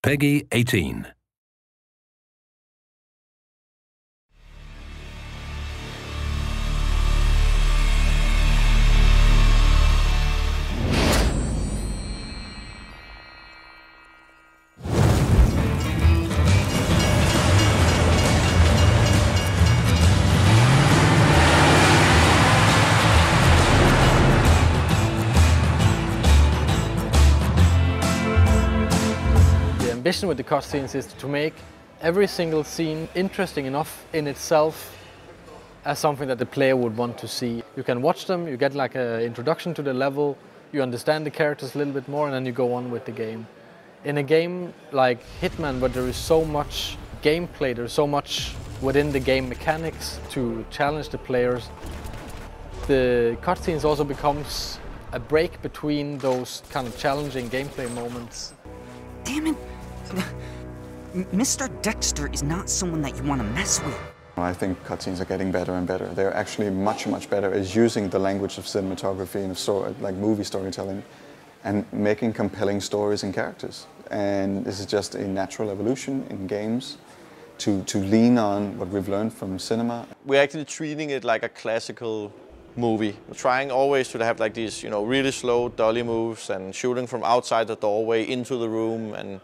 Peggy 18. The ambition with the cutscenes is to make every single scene interesting enough in itself as something that the player would want to see. You can watch them, you get like an introduction to the level, you understand the characters a little bit more, and then you go on with the game. In a game like Hitman, where there is so much gameplay, there's so much within the game mechanics to challenge the players, the cutscenes also becomes a break between those kind of challenging gameplay moments. Damn it! Mr. Dexter is not someone that you want to mess with. I think cutscenes are getting better and better. They're actually much, much better at using the language of cinematography and of like movie storytelling and making compelling stories and characters. And this is just a natural evolution in games to lean on what we've learned from cinema. We're actually treating it like a classical movie. We're trying always to have like these, really slow dolly moves and shooting from outside the doorway into the room and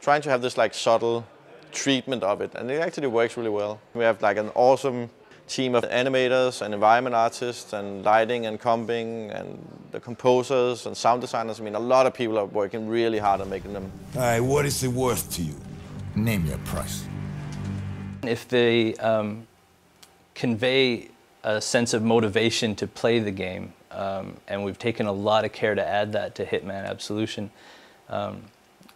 trying to have this like subtle treatment of it, and it actually works really well. We have like an awesome team of animators and environment artists and lighting and comping and the composers and sound designers. I mean, a lot of people are working really hard on making them. All right, what is it worth to you? Name your price. If they convey a sense of motivation to play the game, and we've taken a lot of care to add that to Hitman Absolution.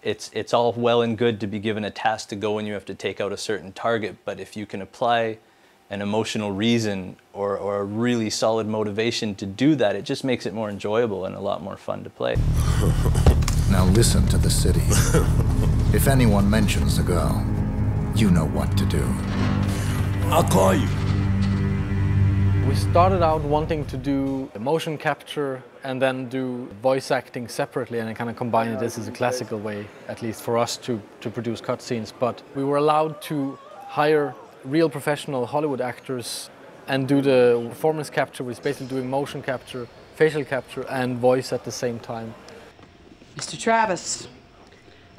It's all well and good to be given a task to go and you have to take out a certain target, but if you can apply an emotional reason or a really solid motivation to do that, it just makes it more enjoyable and a lot more fun to play. Now listen to the city. If anyone mentions the girl, you know what to do. I'll call you. We started out wanting to do motion capture and then do voice acting separately and kind of combine this as a classical way, at least for us to produce cutscenes. But we were allowed to hire real professional Hollywood actors and do the performance capture, which is basically doing motion capture, facial capture, and voice at the same time. Mr. Travis,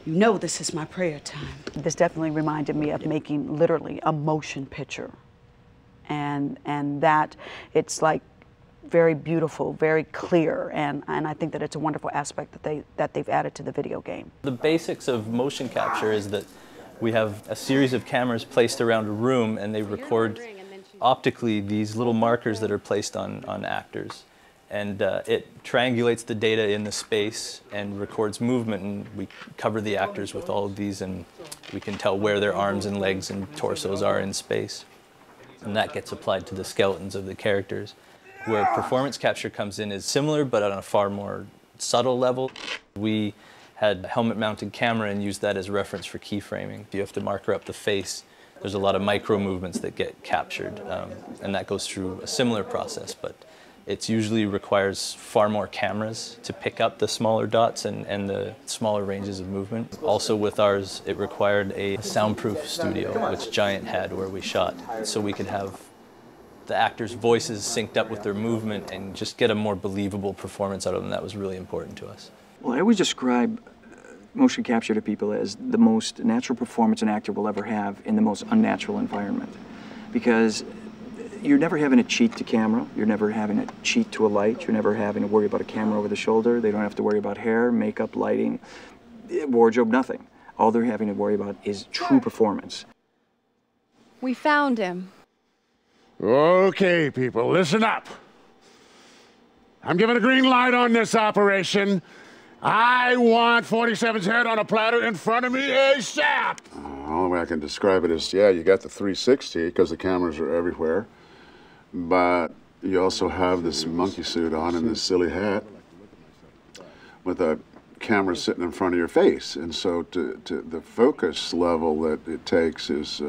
you know this is my prayer time. This definitely reminded me of making literally a motion picture. And that it's like very beautiful, very clear, and I think that it's a wonderful aspect that they've added to the video game. The basics of motion capture is that we have a series of cameras placed around a room and they record optically these little markers that are placed on actors. And it triangulates the data in the space and records movement, and we cover the actors with all of these and we can tell where their arms and legs and torsos are in space. And that gets applied to the skeletons of the characters. Where performance capture comes in is similar, but on a far more subtle level. We had a helmet-mounted camera and used that as reference for keyframing. You have to marker up the face. There's a lot of micro movements that get captured, and that goes through a similar process, but it usually requires far more cameras to pick up the smaller dots and the smaller ranges of movement. Also with ours, it required a soundproof studio, which Giant had, where we shot, so we could have the actors' voices synced up with their movement and just get a more believable performance out of them. That was really important to us. Well, I always describe motion capture to people as the most natural performance an actor will ever have in the most unnatural environment. Because you're never having to cheat to camera, you're never having to cheat to a light, you're never having to worry about a camera over the shoulder, they don't have to worry about hair, makeup, lighting, wardrobe, nothing. All they're having to worry about is true performance. We found him. Okay, people, listen up. I'm giving a green light on this operation. I want 47's head on a platter in front of me ASAP! The only way I can describe it is, yeah, you got the 360 because the cameras are everywhere, but you also have this monkey suit on and this silly hat with a camera sitting in front of your face. And so the focus level that it takes is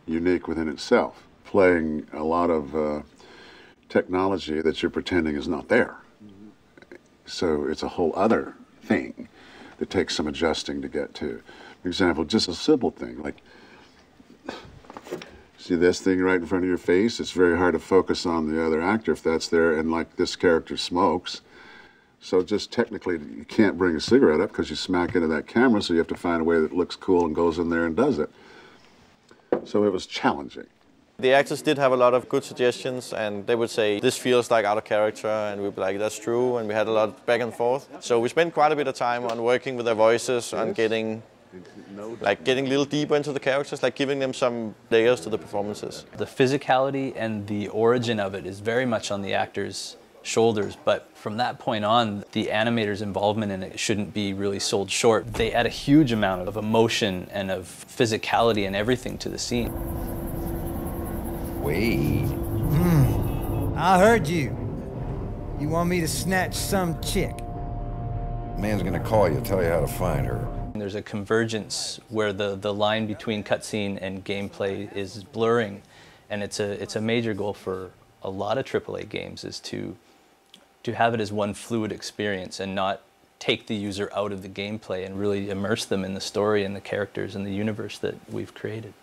unique within itself, playing a lot of technology that you're pretending is not there. So it's a whole other thing that takes some adjusting to get to. For example, just a simple thing like, see this thing right in front of your face? It's very hard to focus on the other actor if that's there, and like this character smokes. So just technically, you can't bring a cigarette up because you smack into that camera, so you have to find a way that looks cool and goes in there and does it. So it was challenging. The actors did have a lot of good suggestions, and they would say, this feels like out of character, and we'd be like, that's true, and we had a lot back and forth. So we spent quite a bit of time on working with their voices, on getting a little deeper into the characters, like giving them some layers to the performances. The physicality and the origin of it is very much on the actors' shoulders, but from that point on, the animators' involvement in it shouldn't be really sold short. They add a huge amount of emotion and of physicality and everything to the scene. Wait. I heard you. You want me to snatch some chick? Man's gonna call you, tell you how to find her. There's a convergence where the line between cutscene and gameplay is blurring, and it's a major goal for a lot of AAA games is to have it as one fluid experience and not take the user out of the gameplay and really immerse them in the story and the characters and the universe that we've created.